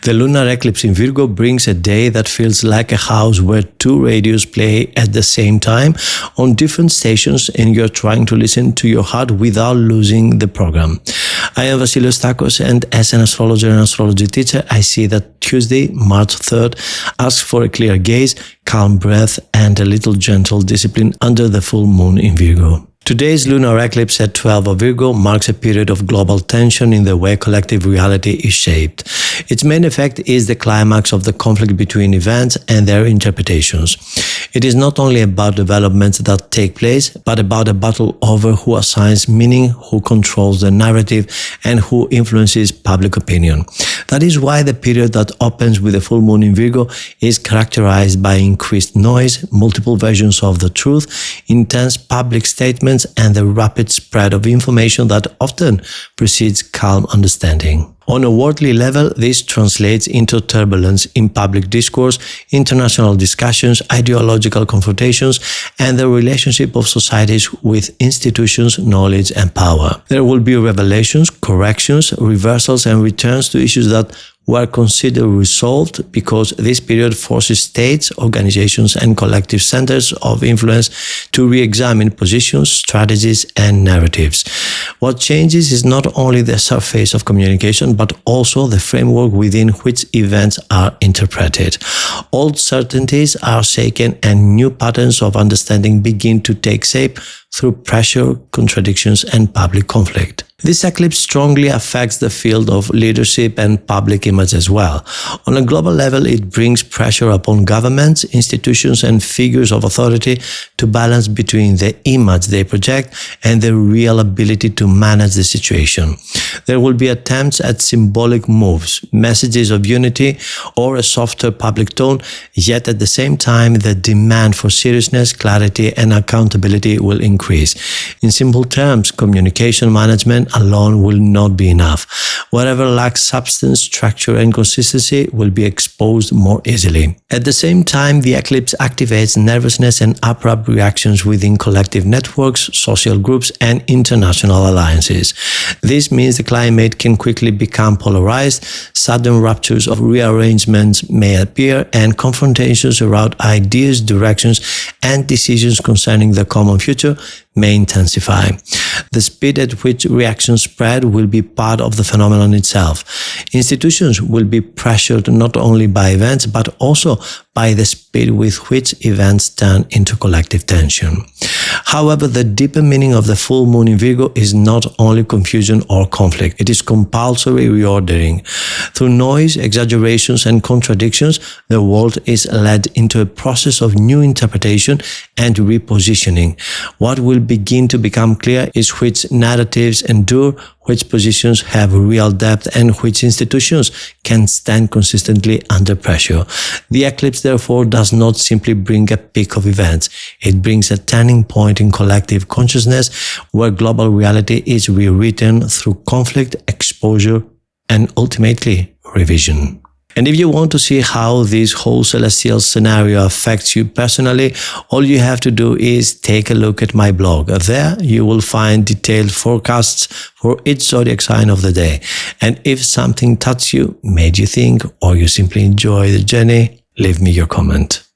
The lunar eclipse in Virgo brings a day that feels like a house where two radios play at the same time on different stations, and you're trying to listen to your heart without losing the program. I am Vasilios Takos, and as an astrologer and astrology teacher, I see that Tuesday, March 3rd, asks for a clear gaze, calm breath, and a little gentle discipline under the full moon in Virgo. Today's lunar eclipse at 12 of Virgo marks a period of global tension in the way collective reality is shaped. Its main effect is the climax of the conflict between events and their interpretations. It is not only about developments that take place, but about a battle over who assigns meaning, who controls the narrative, and who influences public opinion. That is why the period that opens with the full moon in Virgo is characterized by increased noise, multiple versions of the truth, intense public statements, and the rapid spread of information that often precedes calm understanding. On a worldly level, this translates into turbulence in public discourse, international discussions, ideological confrontations, and the relationship of societies with institutions, knowledge, and power. There will be revelations, corrections, reversals, and returns to issues that were considered resolved, because this period forces states, organizations, and collective centers of influence to re-examine positions, strategies, and narratives. What changes is not only the surface of communication, but also the framework within which events are interpreted. Old certainties are shaken, and new patterns of understanding begin to take shape through pressure, contradictions, and public conflict. This eclipse strongly affects the field of leadership and public image as well. On a global level, it brings pressure upon governments, institutions, and figures of authority to balance between the image they project and the real ability to manage the situation. There will be attempts at symbolic moves, messages of unity, or a softer public tone, yet at the same time, the demand for seriousness, clarity, and accountability will increase. In simple terms, communication management alone will not be enough. Whatever lacks substance, structure, and consistency will be exposed more easily. At the same time, the eclipse activates nervousness and abrupt reactions within collective networks, social groups, and international alliances. This means the climate can quickly become polarized, sudden ruptures of rearrangements may appear, and confrontations around ideas, directions, and decisions concerning the common future may intensify. The speed at which reactions spread will be part of the phenomenon itself. Institutions will be pressured not only by events, but also by the speed with which events turn into collective tension. However, the deeper meaning of the full moon in Virgo is not only confusion or conflict, it is compulsory reordering. Through noise, exaggerations, and contradictions, the world is led into a process of new interpretation and repositioning. What will begin to become clear is which narratives endure, which positions have real depth, and which institutions can stand consistently under pressure. The eclipse, therefore, does not simply bring a peak of events. It brings a turning point in collective consciousness where global reality is rewritten through conflict, exposure, and ultimately revision. And if you want to see how this whole celestial scenario affects you personally, all you have to do is take a look at my blog. There you will find detailed forecasts for each zodiac sign of the day. And if something touched you, made you think, or you simply enjoy the journey, leave me your comment.